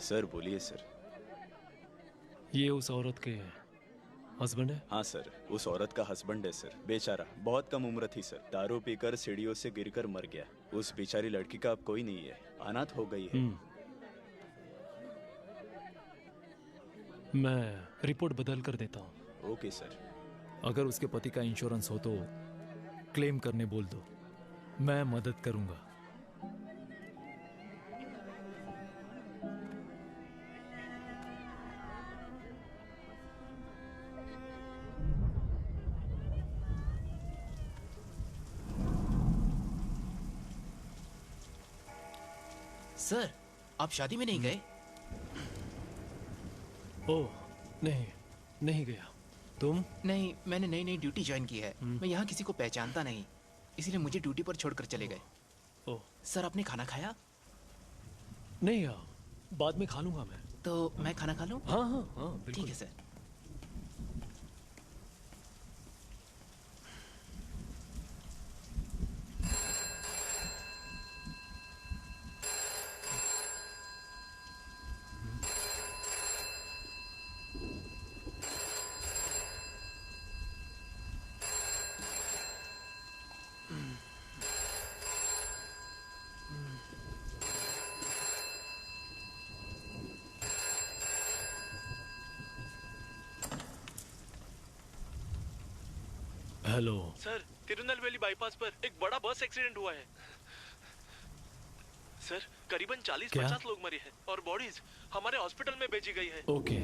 Sir बोलिए sir. ये उस औरत के हस्बैंड है? हाँ सर, उस औरत का हस्बैंड है सर। बेचारा बहुत कम उम्र थी सर, दारू पीकर सीढ़ियों से गिरकर मर गया। उस बेचारी लड़की का अब कोई नहीं है, अनाथ हो गई है। मैं रिपोर्ट बदल कर देता हूँ। Okay sir. अगर उसके पति का इंश्योरेंस हो तो क्लेम करने बोल दो, मैं मदद करूंगा। सर, आप शादी में नहीं गए? ओह नहीं, नहीं गया। तुम? नहीं, मैंने नई नई ड्यूटी ज्वाइन की है। मैं यहाँ किसी को पहचानता नहीं, इसीलिए मुझे ड्यूटी पर छोड़कर चले गए। ओह सर, आपने खाना खाया? नहीं, बाद में खा लूंगा मैं। तो मैं खाना खा लूं? हाँ हाँ हाँ बिल्कुल। ठीक है sir. Hello sir, Tirunelveli bypass पर एक बड़ा बस एक्सीडेंट हुआ है सर। करीबन 40-50 लोग मरे हैं और बॉडीज हमारे हॉस्पिटल में भेजी गई है। ओके।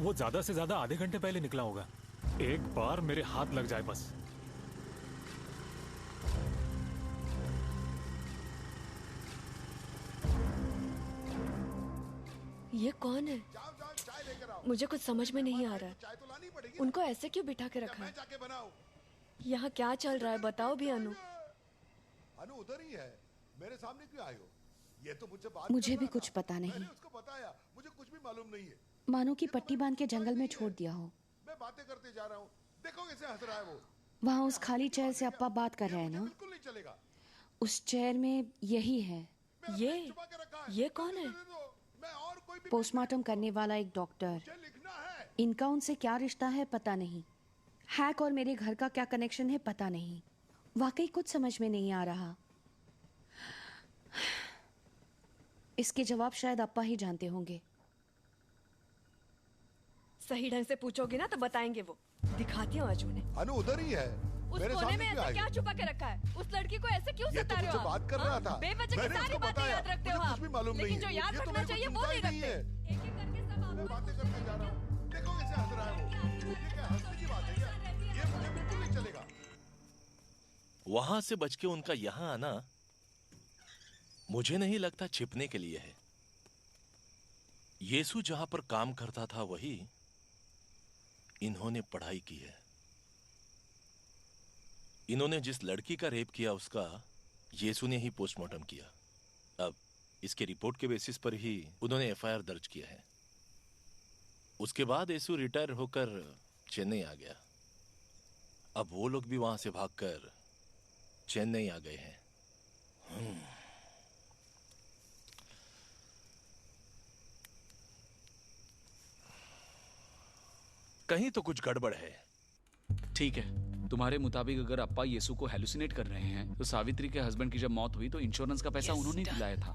वो ज्यादा से ज्यादा आधे घंटे पहले निकला होगा। एक बार मेरे हाथ लग जाए बस। ये कौन है? मुझे कुछ समझ में नहीं आ रहा है। उनको ऐसे क्यों बिठा के रखा है? यहाँ क्या चल रहा है बताओ भी अनु। अनु उधर ही है, मेरे सामने क्यों आई हो? ये तो मुझसे बात मुझे भी कुछ पता नहीं। मैंने उसको बताया, मुझे कुछ भी मालूम नहीं है। मानो की पट्टी बांध के जंगल में छोड़ दिया हो। मैं बातें करते जा रहा हूँ, देखो कैसे हंस रहा है वो। वहाँ उस खाली चेयर से अप्पा बात कर रहे हैं ना? बिल्कुल नहीं चलेगा। उस चेयर में यही है। ये कौन है? पोस्टमार्टम करने वाला एक डॉक्टर। इनका उनसे क्या रिश्ता है पता नहीं। हैक और मेरे घर का क्या कनेक्शन है पता नहीं। वाकई कुछ समझ में नहीं आ रहा। इसके जवाब शायद अप्पा ही जानते होंगे। सही ढंग से पूछोगे ना तो बताएंगे वो। दिखाती हूँ आज उन्हें। अनु उधर ही है, उस मेरे कोने सामने में क्यों ऐसा आई? क्या छुपा के रखा है? उस लड़की को ऐसे क्यों ये तो सता रहे हो मुझसे आप? बात कर रहा था। बेवजह की मैंने सारी उसको बातें बताया, याद रखते हो मुझे आप। कुछ भी मालूम लेकिन नहीं जो है। याद ये तो रखना मेरे को चाहिए वो सुनता नहीं ही नहीं रखते। है। एक एक करके सब मैं आपको बातें करते जा रहा हूँ, देखो कैसे हंस रहा है वो। ये क्या हंसने की बात है क्या? ये मुझे बिल्कुल नहीं चलेगा। वहां से बच के उनका यहां आना मुझे नहीं लगता छिपने के लिए है। यीशु जहां पर काम करता था वही इन्होंने पढ़ाई की है। इन्होंने जिस लड़की का रेप किया उसका यीशु ने ही पोस्टमार्टम किया। अब इसके रिपोर्ट के बेसिस पर ही उन्होंने एफआईआर दर्ज किया है। उसके बाद यीशु रिटायर होकर चेन्नई आ गया। अब वो लोग भी वहां से भागकर चेन्नई आ गए हैं। कहीं तो कुछ गड़बड़ है। ठीक है, तुम्हारे मुताबिक अगर अप्पा यीशु को हेलुसिनेट कर रहे हैं तो सावित्री के हस्बैंड की जब मौत हुई तो इंश्योरेंस का पैसा उन्होंने दिलाया था।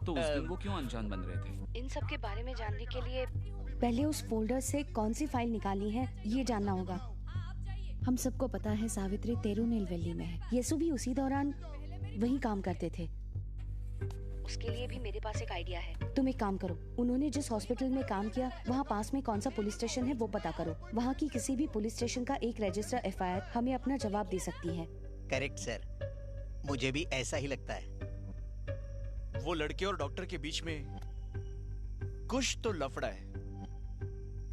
तो उस दिन वो क्यों अनजान बन रहे थे? इन सब के बारे में जानने के लिए पहले उस फोल्डर से कौन सी फाइल निकाली है ये जानना होगा। हम सबको पता है सावित्री तिरुनेलवेली में है। यीशु भी उसी दौरान वही काम करते थे। उसके लिए भी मेरे पास एक आइडिया है। तुम एक काम करो, उन्होंने जिस हॉस्पिटल में काम किया वहाँ पास में कौन सा पुलिस स्टेशन है वो पता करो। वहाँ की किसी भी पुलिस स्टेशन का एक रजिस्टर एफआईआर हमें अपना जवाब दे सकती है। करेक्ट सर, मुझे भी ऐसा ही लगता है। वो लड़के और डॉक्टर के बीच में कुछ तो लफड़ा है,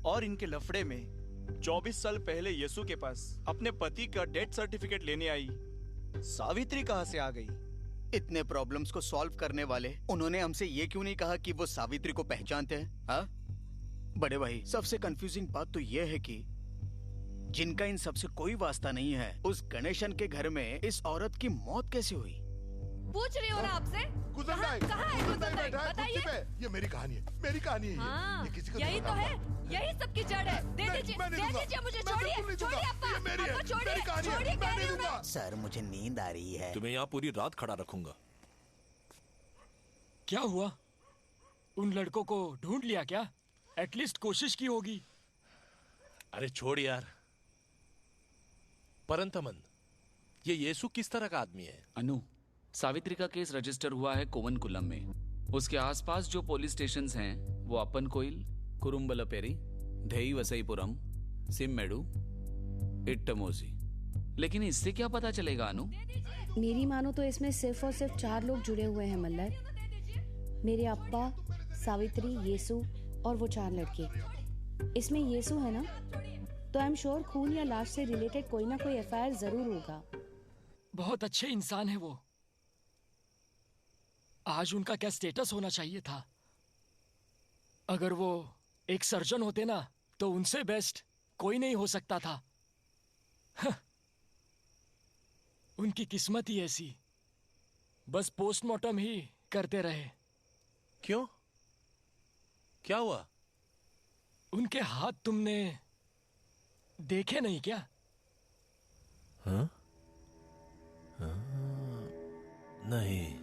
और इनके लफड़े में 24 साल पहले यीशु के पास अपने पति का डेथ सर्टिफिकेट लेने आई सावित्री कहाँ से आ गई? इतने प्रॉब्लम्स को सॉल्व करने वाले उन्होंने हमसे ये क्यों नहीं कहा कि वो सावित्री को पहचानते हैं? हाँ बड़े भाई, सबसे कंफ्यूजिंग बात तो ये है कि जिनका इन सबसे कोई वास्ता नहीं है, उस गणेशन के घर में इस औरत की मौत कैसे हुई? पूछ रही हो ना आपसे। कहाँ है गुजरदाई? बताइए। ये मेरी कहानी है, मेरी कहानी है। हाँ, ये किसी को यही तो है, यही सबकी जड़ है। दे दीजिए मुझे। छोड़िए, छोड़िए अप्पा, छोड़िए, कह रही हूँ मैं। सर मुझे नींद आ रही है। तुम्हें यहाँ पूरी रात खड़ा रखूंगा। क्या हुआ? उन लड़कों को ढूंढ लिया क्या? एटलीस्ट कोशिश की होगी। अरे छोड़ यार। परंतमन, ये यीशु किस तरह का आदमी है? अनु, सावित्री का केस रजिस्टर हुआ है कोवनकुलम में। उसके आसपास जो पुलिस स्टेशंस हैं वो अपन कोइल, कुरुम्बलपेरी, धेई वसईपुरम, सिम्मेडू, इट्टमोसी। लेकिन इससे क्या पता चलेगा अनु? मेरी मानो तो इसमें सिर्फ और सिर्फ 4 लोग जुड़े हुए हैं मल्लर। मेरे अप्पा, सावित्री, यीशु और वो 4 लड़के। इसमें यीशु है ना, तो आई एम श्योर खून या लाश से रिलेटेड कोई ना कोई एफआईआर जरूर होगा। बहुत अच्छे इंसान है वो। आज उनका क्या स्टेटस होना चाहिए था? अगर वो एक सर्जन होते ना तो उनसे बेस्ट कोई नहीं हो सकता था। उनकी किस्मत ही ऐसी, बस पोस्टमार्टम ही करते रहे। क्यों? क्या हुआ? उनके हाथ तुमने देखे नहीं क्या? हाँ? नहीं।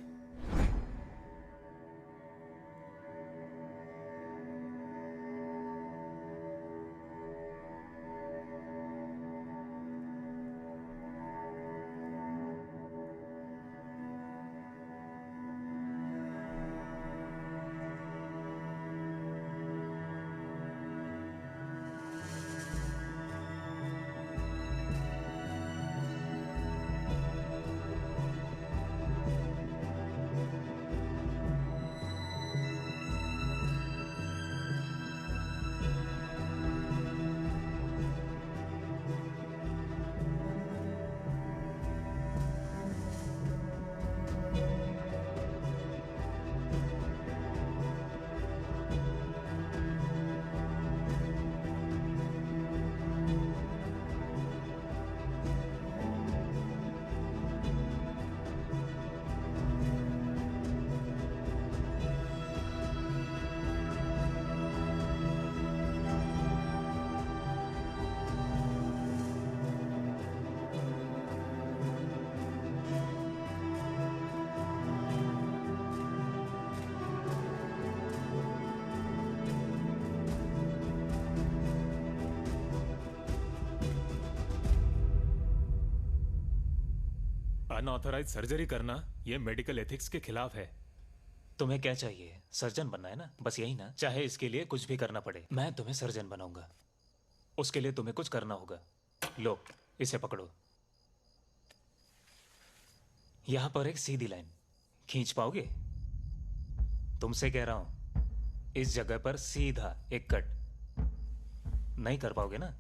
अनऑथराइज सर्जरी करना ये मेडिकल एथिक्स के खिलाफ है। तुम्हें क्या चाहिए? सर्जन बनना है ना, बस यही ना? चाहे इसके लिए कुछ भी करना पड़े, मैं तुम्हें सर्जन बनाऊंगा। उसके लिए तुम्हें कुछ करना होगा। लो, इसे पकड़ो। यहां पर एक सीधी लाइन खींच पाओगे? तुमसे कह रहा हूं, इस जगह पर सीधा एक कट नहीं कर पाओगे ना?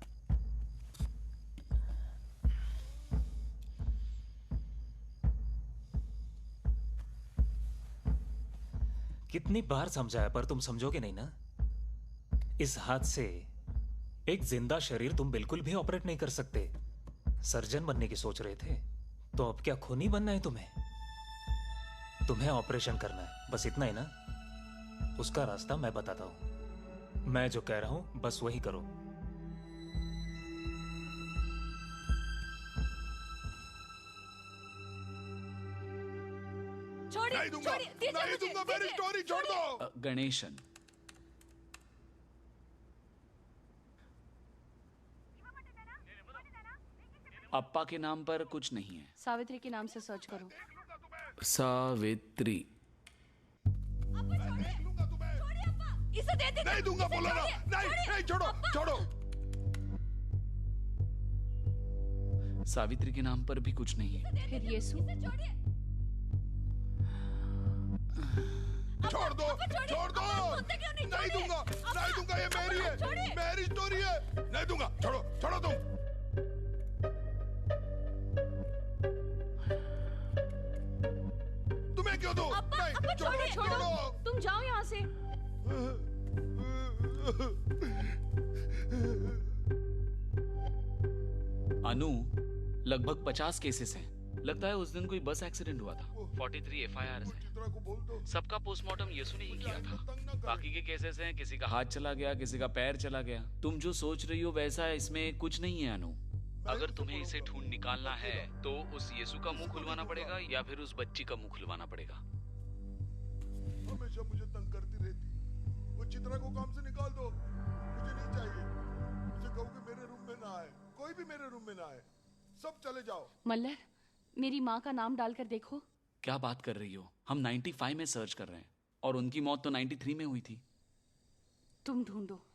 कितनी बार समझाया पर तुम समझोगे नहीं ना? इस हाथ से एक जिंदा शरीर तुम बिल्कुल भी ऑपरेट नहीं कर सकते। सर्जन बनने की सोच रहे थे, तो अब क्या खूनी बनना है तुम्हें? तुम्हें ऑपरेशन करना है, बस इतना ही ना? उसका रास्ता मैं बताता हूं। मैं जो कह रहा हूं बस वही करो। नहीं दूंगा, नहीं दूंगा, मेरी स्टोरी छोड़ दो। गणेशन, अप्पा के नाम पर कुछ नहीं है। सावित्री के नाम से सर्च करो। सावित्री। इसे दे दे। नहीं दूंगा, बोलो ना। नहीं, नहीं, छोड़ो, छोड़ो। सावित्री के नाम पर भी कुछ नहीं है। फिर यीशु? छोड़ दो, छोड़ दो। नहीं दूंगा, नहीं दूंगा, ये मेरी है, मेरी स्टोरी है। नहीं दूंगा, छोड़ो, छोड़ो तुम। तुम्हें क्यों दो? नहीं, छोड़ो, छोड़ो। तुम जाओ यहाँ से। अनु, लगभग 50 केसेस हैं। लगता है उस दिन कोई बस एक्सीडेंट हुआ था। 43 FIRs हैं। सबका पोस्टमार्टम यीशु ने ही किया था। बाकी के केसेस हैं, किसी का हाथ चला गया, किसी का पैर चला गया। तुम जो सोच रही हो वैसा इसमें कुछ नहीं है अनु। अगर तुम्हें इसे ढूंढ निकालना है तो उस यीशु का मुंह खुलवाना पड़ेगा या फिर उस बच्ची का मुंह खुलवाना पड़ेगा। हमेशा मुझे तंग करती रहती। वो चित्रा को काम से निकाल दो, मुझे नहीं चाहिए। उसे कहो कि मेरे रूम में ना आए, कोई भी मेरे रूम में ना आए, सब चले जाओ। मल्लर, मेरी माँ का नाम डालकर देखो। क्या बात कर रही हो? हम 95 में सर्च कर रहे हैं और उनकी मौत तो 93 में हुई थी। तुम ढूंढो।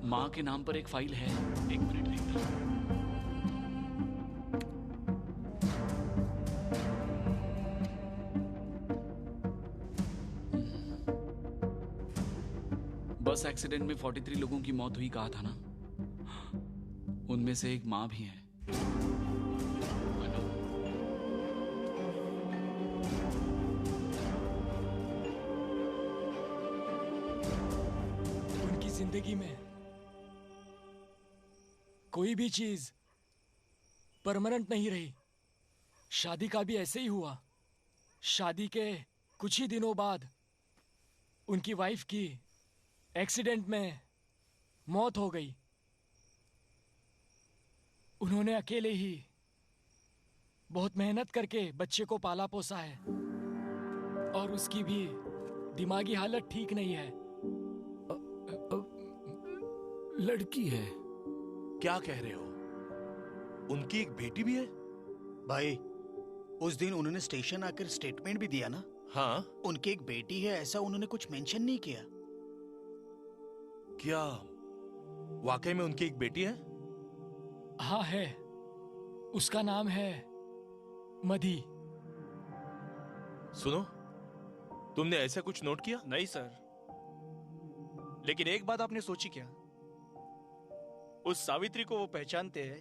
माँ के नाम पर एक फाइल है। एक मिनट देखता हूँ। बस एक्सीडेंट में 43 लोगों की मौत हुई कहा था ना? उनमें से एक माँ भी है। उनकी जिंदगी में कोई भी चीज परमानेंट नहीं रही। शादी का भी ऐसे ही हुआ। शादी के कुछ ही दिनों बाद उनकी वाइफ की एक्सीडेंट में मौत हो गई। उन्होंने अकेले ही बहुत मेहनत करके बच्चे को पाला पोसा है और उसकी भी दिमागी हालत ठीक नहीं है। लड़की है? क्या कह रहे हो? उनकी एक बेटी भी है? भाई, उस दिन उन्होंने स्टेशन आकर स्टेटमेंट भी दिया ना? हाँ। उनकी एक बेटी है ऐसा उन्होंने कुछ मेंशन नहीं किया। क्या वाकई में उनकी एक बेटी है? हाँ है। उसका नाम है मधी। सुनो, तुमने ऐसा कुछ नोट किया? नहीं सर, लेकिन एक बात आपने सोची क्या? उस सावित्री को वो पहचानते हैं,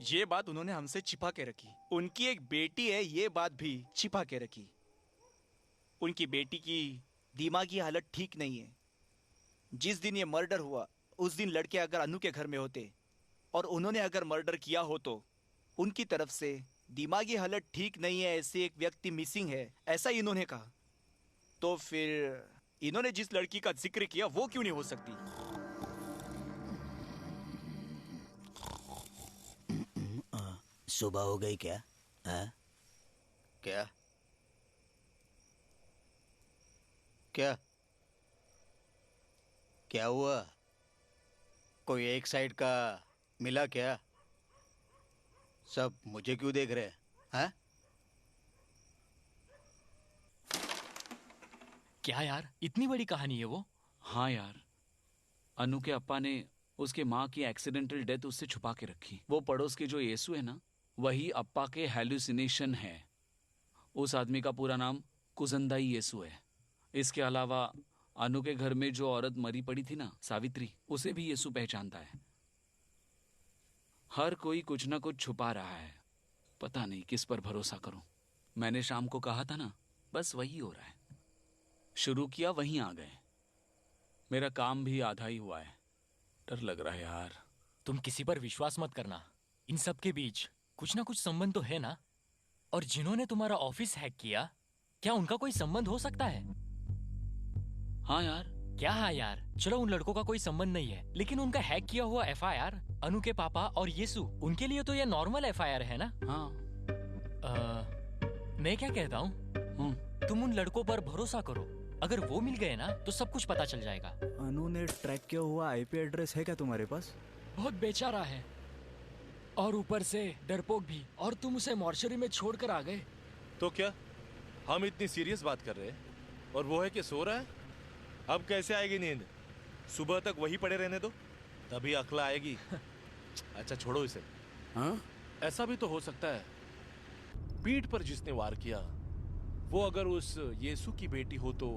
ये बात उन्होंने हमसे छिपा के रखी। उनकी एक बेटी है, ये बात भी छिपा के रखी। उनकी बेटी की दिमागी हालत ठीक नहीं है। जिस दिन ये मर्डर हुआ उस दिन लड़के अगर अनु के घर में होते और उन्होंने अगर मर्डर किया हो तो उनकी तरफ से दिमागी हालत ठीक नहीं है, ऐसे एक व्यक्ति मिसिंग है, ऐसा ही इन्होंने कहा। तो फिर इन्होंने जिस लड़की का जिक्र किया वो क्यों नहीं हो सकती? सुबह हो गई क्या? हाँ? क्या क्या क्या हुआ? कोई एक साइड का मिला क्या? सब मुझे क्यों देख रहे हैं? हाँ? क्या यार, इतनी बड़ी कहानी है वो? हाँ यार, अनु के अप्पा ने उसके माँ की एक्सीडेंटल डेथ उससे छुपा के रखी। वो पड़ोस के जो येसु है ना, वही अप्पा के हेलुसिनेशन है। उस आदमी का पूरा नाम कुजंदाई येसु है। इसके अलावा अनु के घर में जो औरत मरी पड़ी थी ना, सावित्री, उसे भी येसु पहचानता है। हर कोई कुछ ना कुछ छुपा रहा है। पता नहीं किस पर भरोसा करूं। मैंने शाम को कहा था ना, बस वही हो रहा है। शुरू किया, वहीं आ गए। मेरा काम भी आधा ही हुआ है। डर लग रहा है यार। तुम किसी पर विश्वास मत करना। इन सब के बीच कुछ ना कुछ संबंध तो है ना। और जिन्होंने तुम्हारा ऑफिस हैक किया, क्या उनका कोई संबंध हो सकता है? हाँ यार। क्या हाँ यार? चलो, उन लड़कों का कोई संबंध नहीं है, लेकिन उनका हैक किया हुआ एफआईआर अनु के पापा और येसु, उनके लिए तो ये नॉर्मल एफआईआर है ना? हाँ। मैं क्या कहता हूँ, तुम उन लड़कों पर भरोसा करो। अगर वो मिल गए ना तो सब कुछ पता चल जाएगा। अनु ने ट्रैक किया हुआ आईपी एड्रेस है क्या तुम्हारे पास? बहुत बेचारा है और ऊपर से डरपोक भी। और तुम उसे मॉर्चरी में छोड़कर आ गए। तो क्या हम इतनी सीरियस बात कर रहे हैं और वो है कि सो रहा है? अब कैसे आएगी नींद? सुबह तक वही पड़े रहने दो, तभी अक्ल आएगी। अच्छा छोड़ो इसे। हाँ? ऐसा भी तो हो सकता है पीठ पर जिसने वार किया वो अगर उस येसु की बेटी हो तो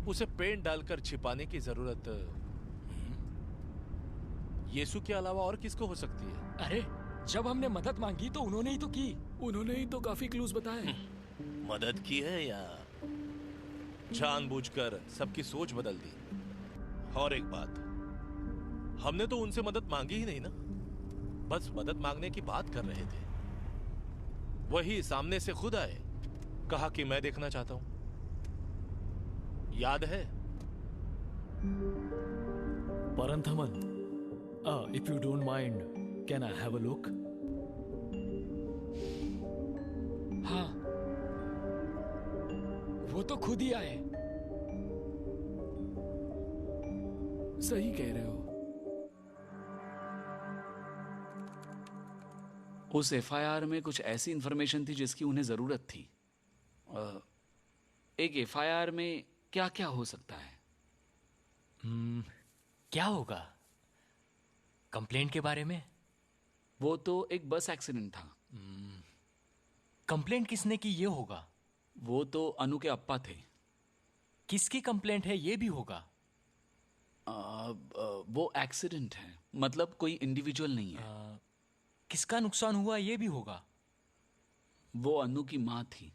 उसे पेंट डालकर छिपाने की जरूरत येसु के अलावा और किसको हो सकती है? अरे जब हमने मदद मांगी तो उन्होंने ही तो की। उन्होंने ही तो काफी क्लूज बताए। मदद की है या जानबूझकर सबकी सोच बदल दी? और एक बात, हमने तो उनसे मदद मांगी ही नहीं ना, बस मदद मांगने की बात कर रहे थे। वही सामने से खुद आए, कहा कि मैं देखना चाहता हूं। याद है? परंथमन, if you don't mind, can I have a look? हाँ, वो तो खुद ही आए। सही कह रहे हो। उस एफआईआर में कुछ ऐसी इंफॉर्मेशन थी जिसकी उन्हें जरूरत थी। एक एफआईआर में क्या क्या हो सकता है? क्या होगा? कंप्लेंट के बारे में? वो तो एक बस एक्सीडेंट था। कंप्लेंट किसने की ये होगा? वो तो अनु के अप्पा थे। किसकी कंप्लेंट है ये भी होगा? वो एक्सीडेंट है, मतलब कोई इंडिविजुअल नहीं है। किसका नुकसान हुआ ये भी होगा? वो अनु की माँ थी।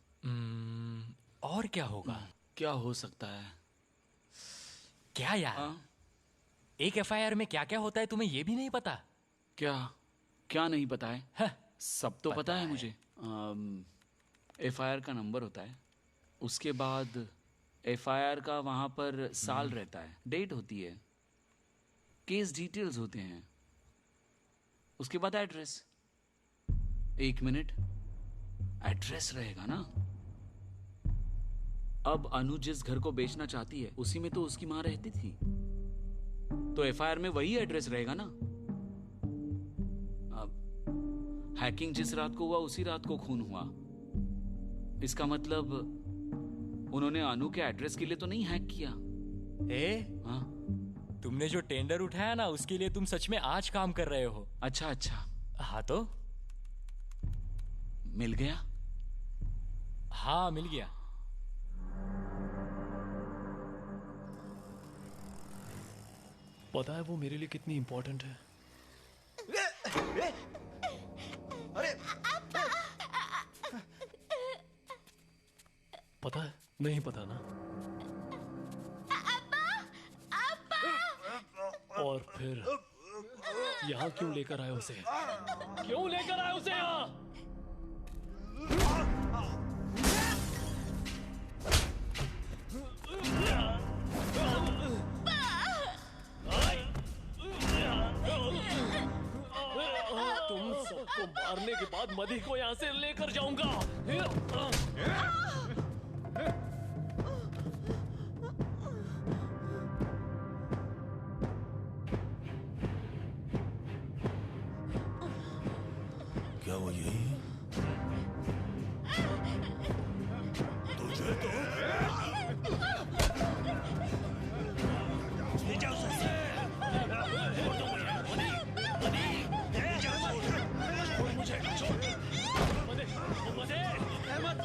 और क्या होगा? क्या हो सकता है? क्या यार? एक एफआईआर में क्या क्या होता है तुम्हें ये भी नहीं पता? क्या क्या नहीं पता है? सब तो पता है मुझे। एफआईआर का नंबर होता है, उसके बाद एफआईआर का वहां पर साल रहता है, डेट होती है, केस डिटेल्स होते हैं, उसके बाद एड्रेस। एक मिनट, एड्रेस रहेगा ना? अब अनु जिस घर को बेचना चाहती है उसी में तो उसकी मां रहती थी, तो एफआईआर में वही एड्रेस रहेगा ना? अब हैकिंग जिस रात को हुआ उसी रात को खून हुआ। इसका मतलब उन्होंने अनु के एड्रेस के लिए तो नहीं हैक किया। हाँ? तुमने जो टेंडर उठाया ना उसके लिए तुम सच में आज काम कर रहे हो। अच्छा अच्छा। हाँ तो मिल गया? हाँ मिल गया। पता है वो मेरे लिए कितनी इंपॉर्टेंट है? अरे पता है? नहीं पता ना? और फिर यहाँ क्यों लेकर आए उसे? क्यों लेकर आए उसे यहाँ? मधी को यहाँ से लेकर जाऊंगा। क्या वो यही है? तुझे तो ले जाओ उसे। छोड़ दो मुझे, मधी, मधी, ले जाओ उसे। छोड़ मुझे, छोड़। मधी, मधी, अहमद,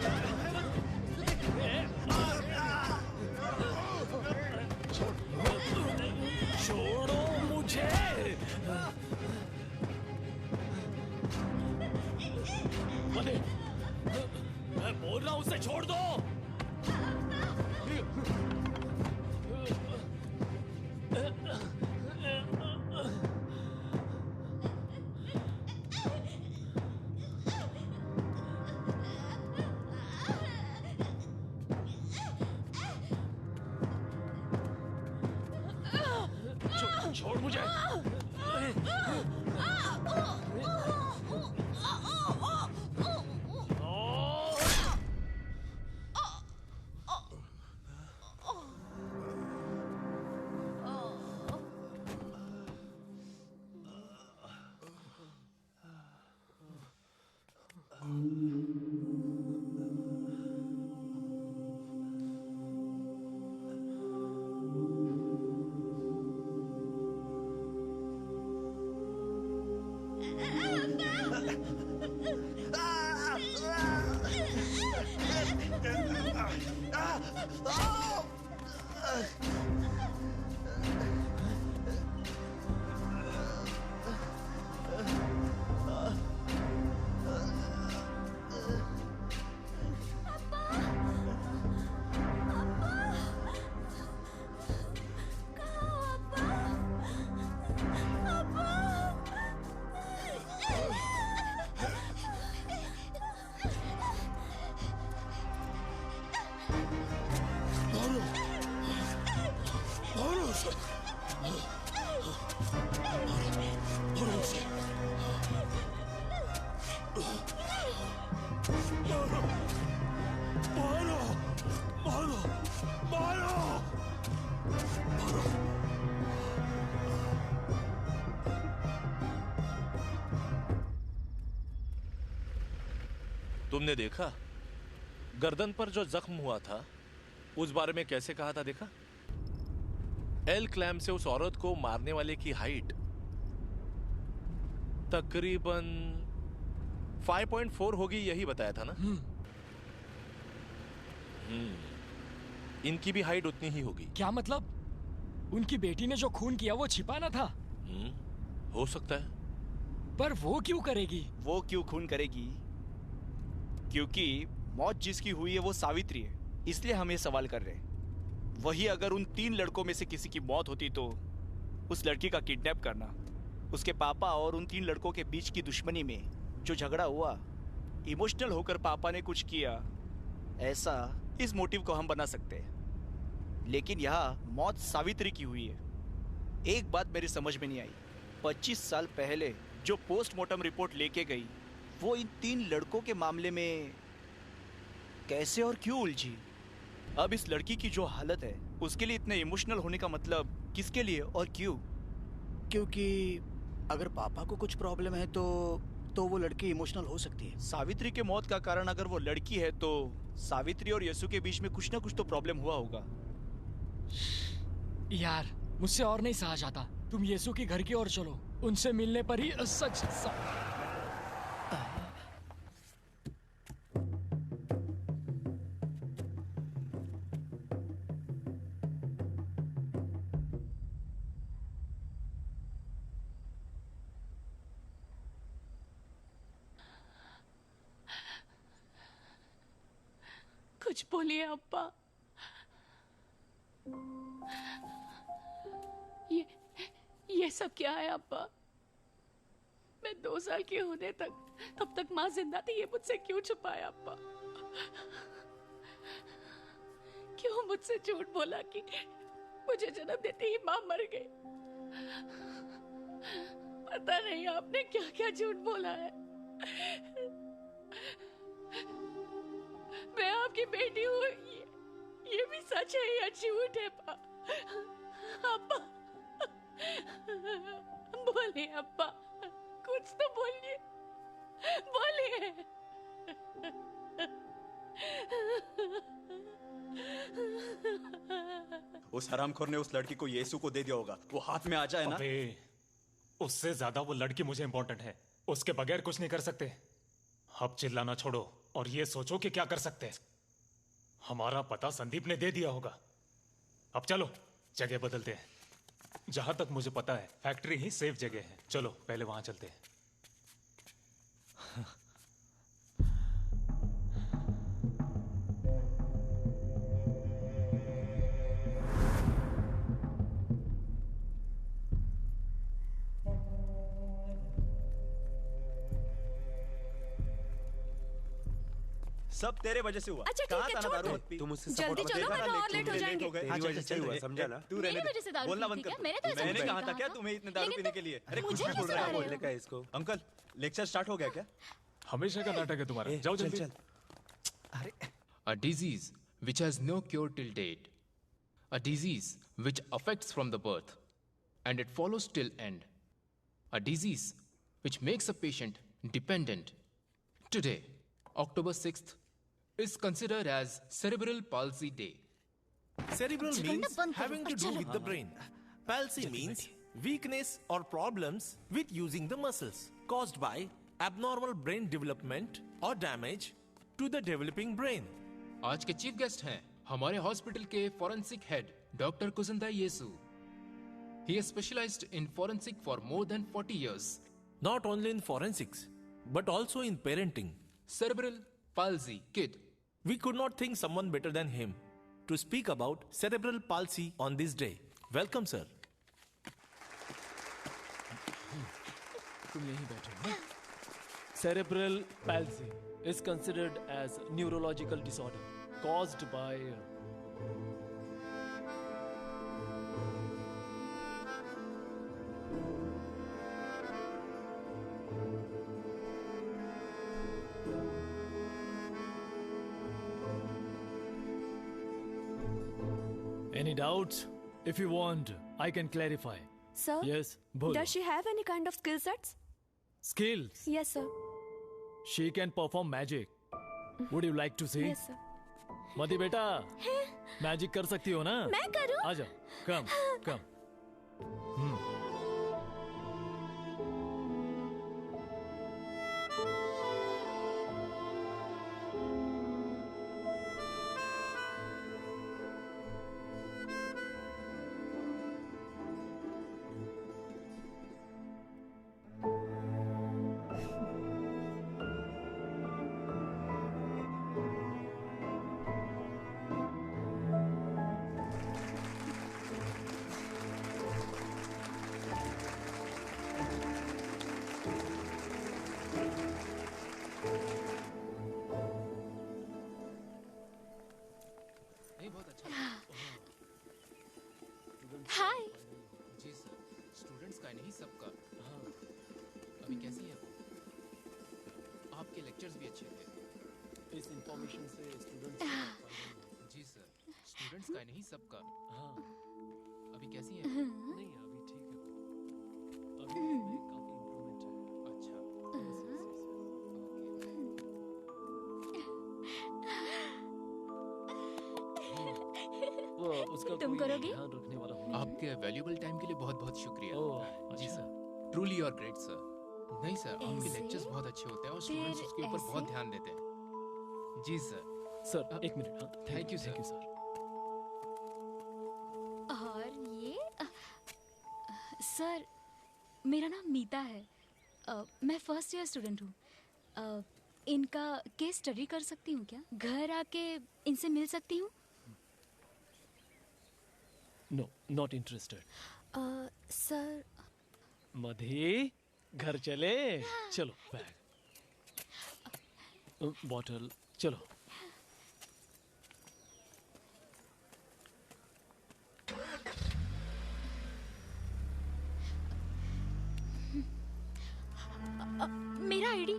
छोड़ो मुझे। मधी, मैं बोल रहा हूं उसे छोड़ दो। छोड़ मुझे। तुमने देखा गर्दन पर जो जख्म हुआ था उस बारे में कैसे कहा था? देखा, एल क्लैम से उस औरत को मारने वाले की हाइट तकरीबन 5.4 होगी, यही बताया था ना? इनकी भी हाइट उतनी ही होगी। क्या मतलब? उनकी बेटी ने जो खून किया वो छिपाना था? हो सकता है। पर वो क्यों करेगी? वो क्यों खून करेगी? क्योंकि मौत जिसकी हुई है वो सावित्री है, इसलिए हम ये सवाल कर रहे हैं। वही अगर उन 3 लड़कों में से किसी की मौत होती तो उस लड़की का किडनैप करना, उसके पापा और उन 3 लड़कों के बीच की दुश्मनी में जो झगड़ा हुआ, इमोशनल होकर पापा ने कुछ किया, ऐसा इस मोटिव को हम बना सकते हैं। लेकिन यहाँ मौत सावित्री की हुई है। एक बात मेरी समझ में नहीं आई, 25 साल पहले जो पोस्टमार्टम रिपोर्ट लेके गई वो इन 3 लड़कों के मामले में कैसे और क्यों उलझी? अब इस लड़की की जो हालत है उसके लिए इतने इमोशनल होने का मतलब किसके लिए और क्यों? क्योंकि अगर पापा को कुछ प्रॉब्लम है तो वो लड़की इमोशनल हो सकती है। सावित्री के मौत का कारण अगर वो लड़की है तो सावित्री और यीशु के बीच में कुछ ना कुछ तो प्रॉब्लम हुआ होगा। यार मुझसे और नहीं सहा जाता। तुम यीशु के घर की ओर चलो, उनसे मिलने पर ही सच कुछ बोलिए अब्बा। ये सब क्या है अब्बा? मैं 2 साल की होने तब तक माँ जिंदा थी, ये मुझसे क्यों छुपाया अब्बा? क्यों मुझसे झूठ बोला कि मुझे जन्म देते ही माँ मर गई? पता नहीं आपने क्या क्या झूठ बोला है। की बेटी हूँ, ये भी सच है या झूठ है अब्बा? बोलिए अब्बा, कुछ तो बोलिए, बोलिए। उस हरामखोर ने उस लड़की को यीशु को दे दिया होगा। वो हाथ में आ जाए ना। अबे, उससे ज्यादा वो लड़की मुझे इंपॉर्टेंट है। उसके बगैर कुछ नहीं कर सकते। अब चिल्लाना छोड़ो और ये सोचो कि क्या कर सकते हैं। हमारा पता संदीप ने दे दिया होगा। अब चलो जगह बदलते हैं। जहां तक मुझे पता है फैक्ट्री ही सेफ जगह है। चलो पहले वहां चलते हैं। सब तेरे वजह से हुआ। अच्छा, कहाँ ठीक है, था ना छोड़ दारू दो। मत पी। तुम मुझसे जल्दी support चलो, मत वरना और लेट हो जाएंगे। तेरी वजह से ही हुआ, समझा ना? तू रहने मेरी वजह से दे। दारू बोलना पी बंद थी कर। क्या? मैंने तो ऐसा मैंने कुछ कहा नहीं था क्या कहा। तुम्हें इतने दारू लेकिन पीने के लिए? अरे कुछ मुझे भी बोल कैसे रहा ला रहे है। हो? का इसको अंकल लेक्चर स्टार्ट हो गया क्या? हमेशा का नाटक है तुम्हारा। जाओ चल जल्दी। चल। A disease which has no cure till date. A disease which affects from the birth and it follows till end. A disease which makes a patient dependent. Today, October 6th, is considered as Cerebral Palsy Day. Cerebral means having to do with the brain. Palsy means weakness or problems with using the muscles caused by abnormal brain development or damage to the developing brain. आज के chief guest हैं हमारे hospital के forensic head doctor Kujanda Yesu. He has specialized in forensic for more than 40 years. Not only in forensics, but also in parenting. Cerebral palsy kid. We could not think someone better than him to speak about cerebral palsy on this day. Welcome, sir. तुम यहीं बैठो। Cerebral palsy is considered as a neurological disorder caused by Any doubts? If you want, I can clarify. Sir? Yes, bolo. Does she have any kind of skill sets? Skills. Yes, sir. She can perform magic. Would you like to see? Yes, sir. मदी बेटा, magic कर सकती हो ना? मैं करूं? आ जाओ, कम, कम. हाय जी sir. Students का नहीं सबका. अभी कैसी है वो? आपके लेक्चर्स भी अच्छे थे. इस इंफॉर्मेशन से स्टूडेंट्स जी सर. स्टूडेंट्स का नहीं सबका. हाँ. अभी कैसी है? नहीं अभी ठीक है. अभी इसमें काफी इम्प्रूवमेंट है. अच्छा. वो उसका तुम कोई करोगे? ध्यान रखने वाला होना आपके वैल्यूएबल टाइम के लिए बहुत बहुत शुक्रिया. ओह, जी अच्छा। Sir. Truly your great sir. नहीं सर, आपके ऐसे? लेक्चर्स बहुत अच्छे होते हैं और फिर स्टूडेंट्स उसके ऊपर बहुत ऐसे? ध्यान देते हैं. जी सर. सर एक मिनट. हाँ, Thank you, thank you sir. Sir. और ये सर, मेरा नाम मीता है. मैं फर्स्ट ईयर स्टूडेंट हूँ. इनका केस स्टडी कर सकती हूँ क्या? घर आके इनसे मिल सकती हूँ? No, not interested. सर मधी, घर चले. चलो बैग, बॉटल, चलो. मेरा आईडी.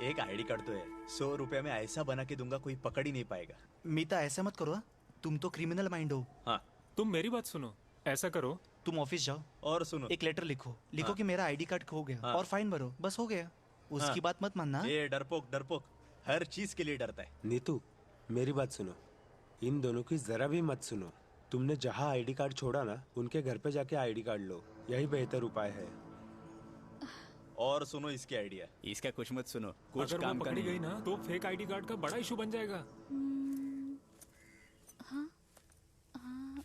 एक आईडी कार्ड तो है, 100 रुपया में ऐसा बना के दूंगा कोई पकड़ ही नहीं पाएगा। मीता ऐसा मत करो, तुम तो क्रिमिनल माइंड हो। हाँ, तुम मेरी बात सुनो, ऐसा करो तुम ऑफिस जाओ और सुनो, एक लेटर लिखो हाँ। कि मेरा आईडी कार्ड खो गया हाँ। और फाइन भरो, बस हो गया। उसकी हाँ। बात मत मानना। ये डरपोक हर चीज के लिए डरता है। नीतू मेरी बात सुनो, इन दोनों की जरा भी मत सुनो। तुमने जहाँ आईडी कार्ड छोड़ा ना, उनके घर पे जाके आईडी कार्ड लो, यही बेहतर उपाय है। और सुनो इसकी आइडिया, इसका कुछ मत सुनो, कुछ अगर काम वो का पकड़ी नहीं। गई ना तो फेक आईडी कार्ड का बड़ा इशू बन जाएगा। हाँ हाँ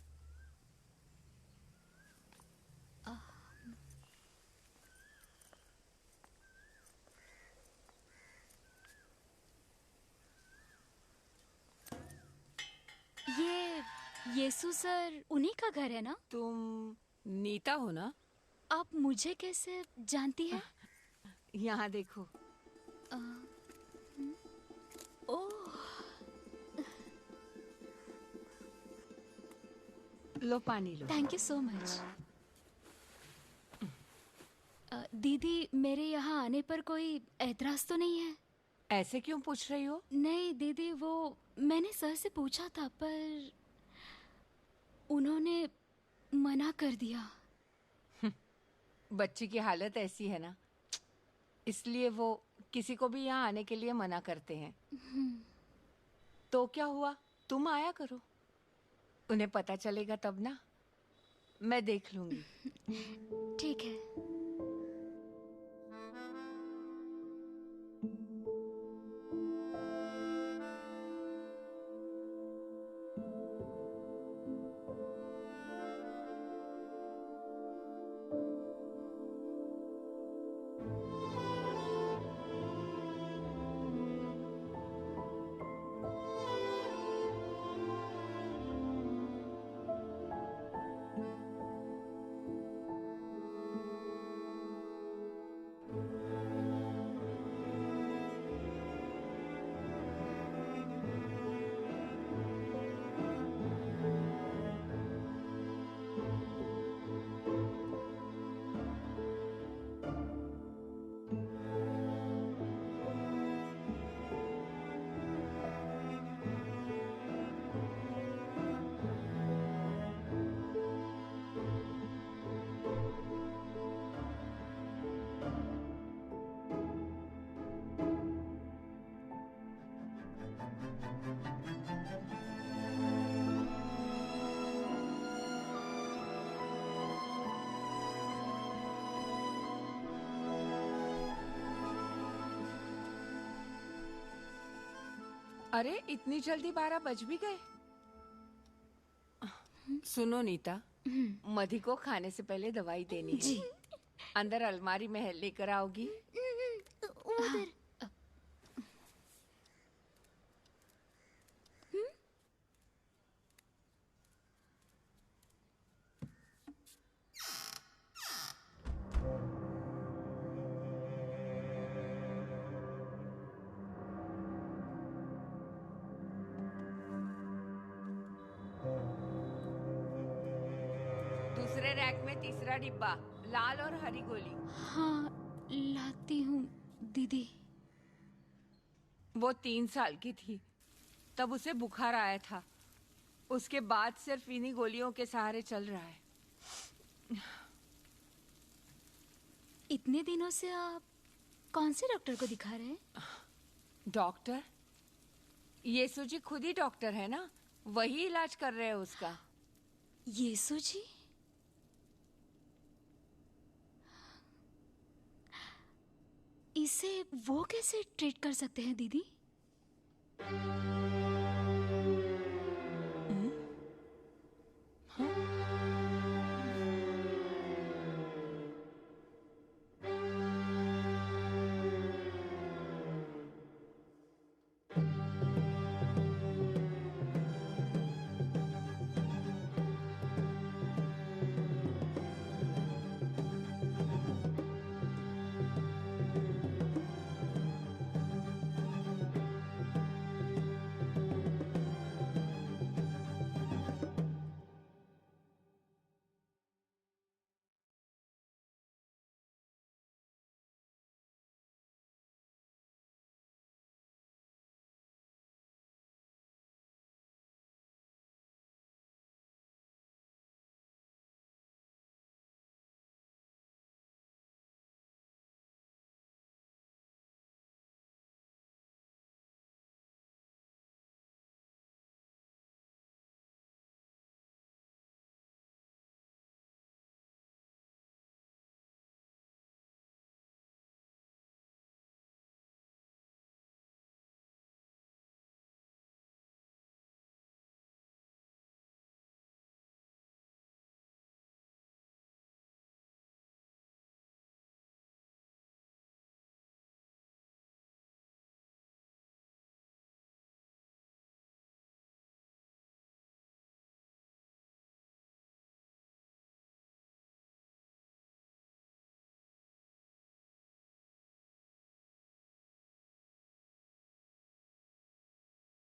ये येसु सर उन्हीं का घर है ना? तुम नीता हो ना? आप मुझे कैसे जानती हैं? यहाँ देखो। ओह, लो पानी लो। Thank you so much. दीदी, मेरे यहाँ आने पर कोई ऐतराज तो नहीं है? ऐसे क्यों पूछ रही हो? नहीं दीदी, वो मैंने सर से पूछा था पर उन्होंने मना कर दिया। बच्ची की हालत ऐसी है ना, इसलिए वो किसी को भी यहाँ आने के लिए मना करते हैं। तो क्या हुआ, तुम आया करो, उन्हें पता चलेगा तब ना। मैं देख लूंगी। ठीक है। अरे इतनी जल्दी 12 बज भी गए? सुनो नीता, मधु को खाने से पहले दवाई देनी है। जी। अंदर अलमारी में है, लेकर आओगी? उधर। दूसरे रैक में तीसरा डिब्बा, लाल और हरी गोली। हाँ, लाती हूँ दीदी। वो 3 साल की थी, तब उसे बुखार आया था। उसके बाद सिर्फ इन्हीं गोलियों के सहारे चल रहा है। इतने दिनों से आप कौन से डॉक्टर को दिखा रहे हैं? डॉक्टर? येसु जी खुद ही डॉक्टर है ना, वही इलाज कर रहे हैं उसका। येसु जी? इसे वो कैसे ट्रीट कर सकते हैं दीदी?